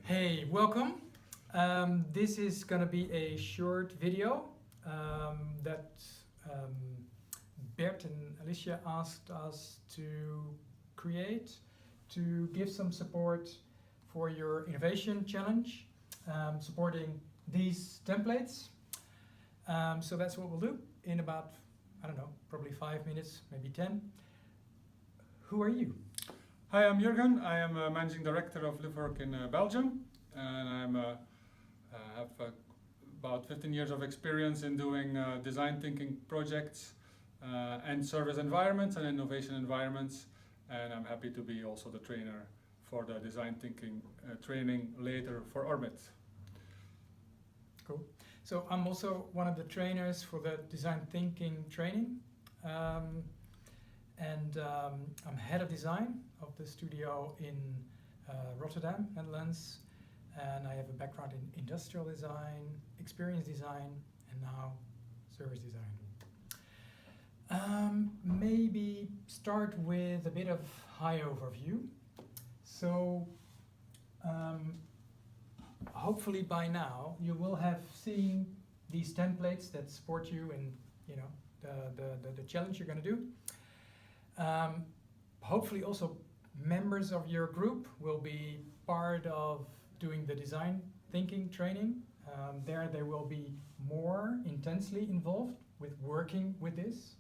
Hey, welcome. This is going to be a short video that Bert and Alicia asked us to create to give some support for your innovation challenge, supporting these templates. So that's what we'll do in about, I don't know, probably 5 minutes, maybe 10. Who are you? Hi, I'm Jurgen. I am Managing Director of Livework in Belgium, and I have about 15 years of experience in doing design thinking projects and service environments and innovation environments, and I'm happy to be also the trainer for the design thinking training later for Ormit. Cool. So I'm also one of the trainers for the design thinking training. I'm head of design of the studio in Rotterdam, Netherlands, and I have a background in industrial design, experience design, and now service design. Maybe start with a bit of high overview. So hopefully by now you will have seen these templates that support you in the challenge you're going to do. Hopefully also members of your group will be part of doing the design thinking training. There they will be more intensely involved with working with this.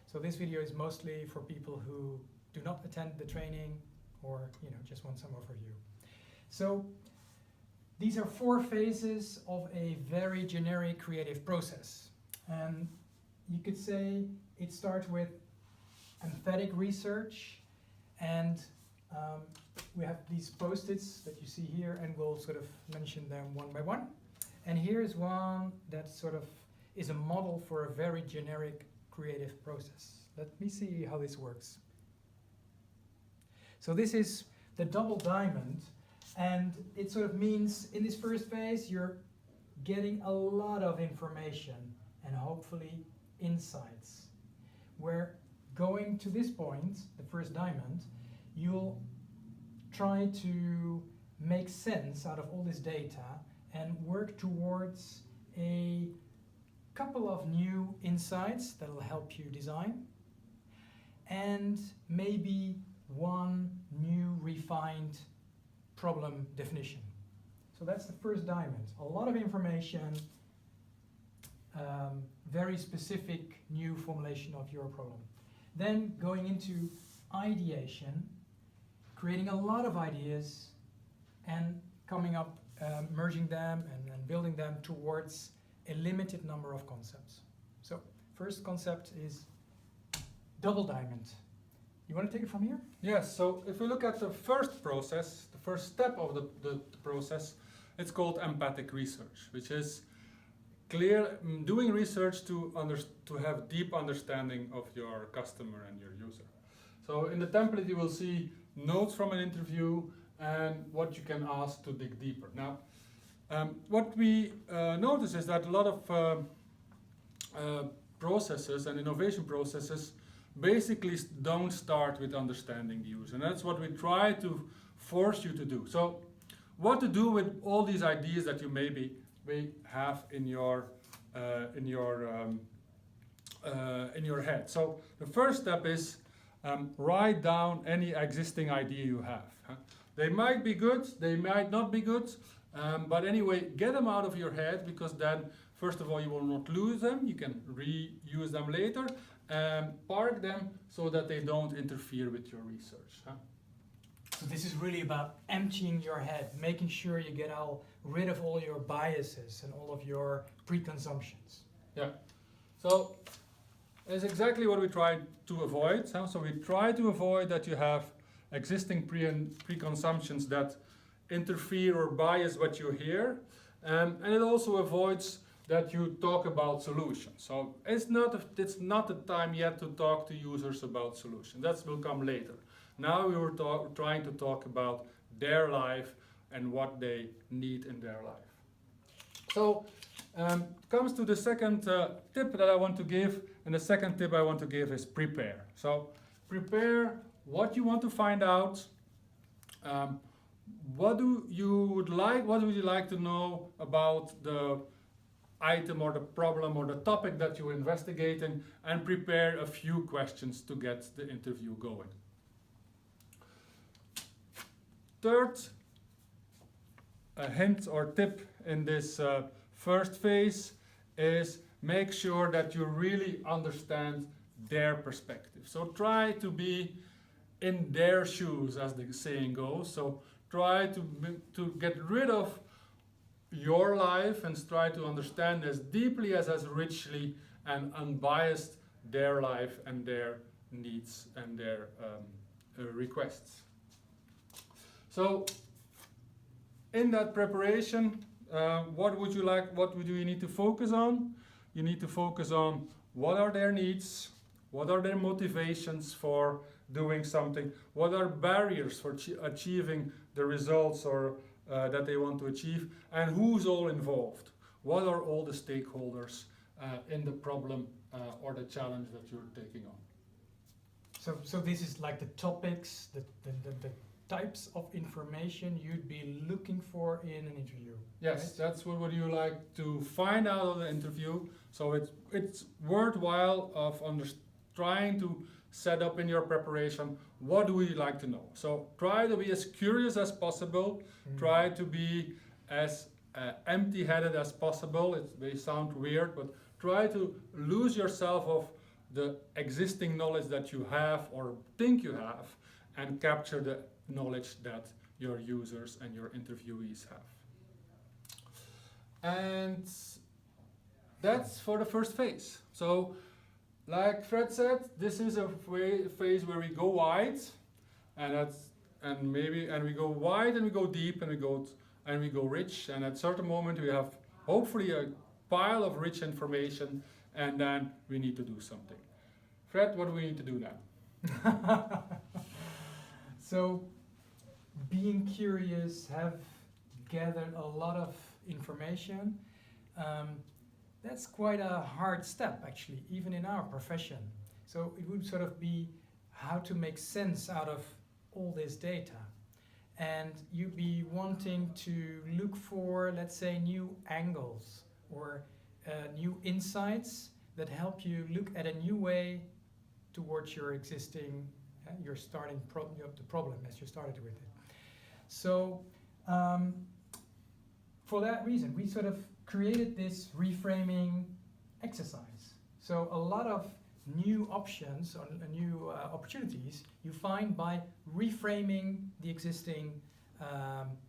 So this video is mostly for people who do not attend the training or just want some overview. So these are 4 phases of a very generic creative process. And you could say it starts with emphatic research, and we have these post-its that you see here, and we'll sort of mention them one by one. And here's one that sort of is a model for a very generic creative process. Let me see how this works. So this is the double diamond, and it sort of means in this first phase you're getting a lot of information and hopefully insights. Where going to this point, the first diamond, you'll try to make sense out of all this data and work towards a couple of new insights that will help you design, and maybe one new refined problem definition. So that's the first diamond. A lot of information, very specific new formulation of your problem. Then going into ideation, creating a lot of ideas and coming up, merging them and building them towards a limited number of concepts. So first concept is double diamond. You want to take it from here? Yes, so if we look at the first process, the first step of the process, it's called empathic research, which is doing research to have deep understanding of your customer and your user. So in the template you will see notes from an interview and what you can ask to dig deeper. Now, what we notice is that a lot of processes and innovation processes basically don't start with understanding the user, and that's what we try to force you to do. So what to do with all these ideas that you maybe have in your head. So the first step is write down any existing idea you have. They might be good, they might not be good, but anyway, get them out of your head, because then first of all you will not lose them, you can reuse them later, and park them so that they don't interfere with your research. So this is really about emptying your head, making sure you get rid of all your biases and all of your preconceptions. Yeah, so it's exactly what we try to avoid. So we try to avoid that you have existing preconceptions that interfere or bias what you hear, and it also avoids that you talk about solutions. So it's not the time yet to talk to users about solutions. That will come later. Now we were trying to talk about their life and what they need in their life. So comes to the second tip that I want to give, and the second tip I want to give is prepare. So prepare what you want to find out, what would you like to know about the item or the problem or the topic that you're investigating, and prepare a few questions to get the interview going. Third, a hint or tip in this first phase is make sure that you really understand their perspective. So try to be in their shoes, as the saying goes. So try to get rid of your life and try to understand as deeply as richly and unbiased their life and their needs and their requests. So in that preparation, what would you need to focus on? You need to focus on what are their needs, what are their motivations for doing something, what are barriers for achieving the results or that they want to achieve, and who's all involved. What are all the stakeholders in the problem or the challenge that you're taking on? So this is like the topics, the types of information you'd be looking for in an interview. Yes, right? That's what you like to find out of the interview. So it's worthwhile of trying to set up in your preparation, what do we like to know? So try to be as curious as possible, try to be as empty-headed as possible. It may sound weird, but try to lose yourself of the existing knowledge that you have or think you have, and capture the knowledge that your users and your interviewees have. And that's for the first phase. So like Fred said, this is a phase where we go wide, and we go wide and we go deep and we go rich, and at a certain moment we have hopefully a pile of rich information, and then we need to do something. Fred, what do we need to do now? So, being curious, have gathered a lot of information. That's quite a hard step, actually, even in our profession. So it would sort of be how to make sense out of all this data. And you'd be wanting to look for, let's say, new angles or new insights that help you look at a new way towards your existing, your starting the problem as you started with it. So for that reason, we sort of created this reframing exercise. So a lot of new options or new opportunities you find by reframing the existing,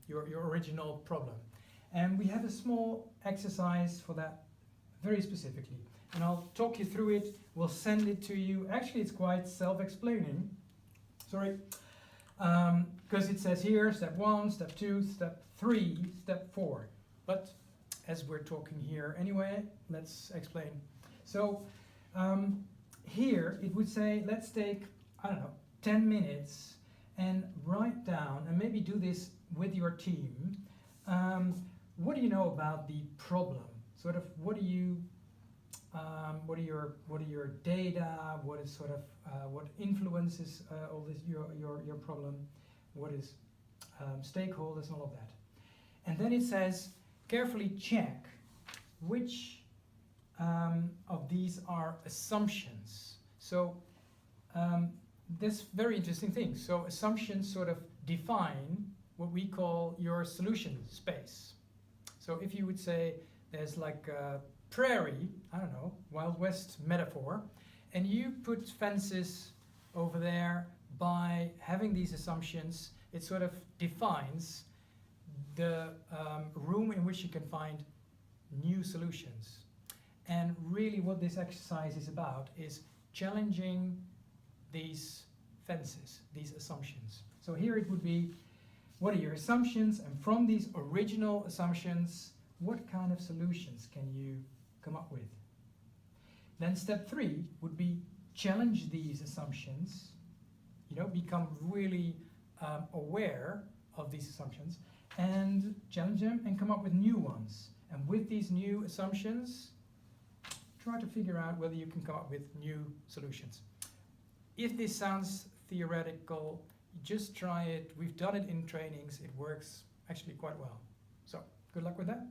your original problem. And we have a small exercise for that very specifically. And I'll talk you through it, we'll send it to you. Actually, it's quite self-explaining. Sorry. Because it says here, step 1, step 2, step 3, step 4. But as we're talking here anyway, let's explain. So here it would say, let's take, 10 minutes and write down, and maybe do this with your team. What do you know about the problem? Sort of, what are your data? What is sort of what influences all this your problem? What is stakeholders and all of that? And then it says, carefully check which of these are assumptions. So this very interesting thing. So assumptions sort of define what we call your solution space. So if you would say there's like a prairie, Wild West metaphor, and you put fences over there by having these assumptions, it sort of defines the room in which you can find new solutions. And really what this exercise is about is challenging these fences, these assumptions. So here it would be, what are your assumptions? And from these original assumptions, what kind of solutions can you come up with? Then step 3 would be challenge these assumptions, become really aware of these assumptions, and challenge them and come up with new ones. And with these new assumptions, try to figure out whether you can come up with new solutions. If this sounds theoretical, just try it. We've done it in trainings. It works actually quite well. So good luck with that.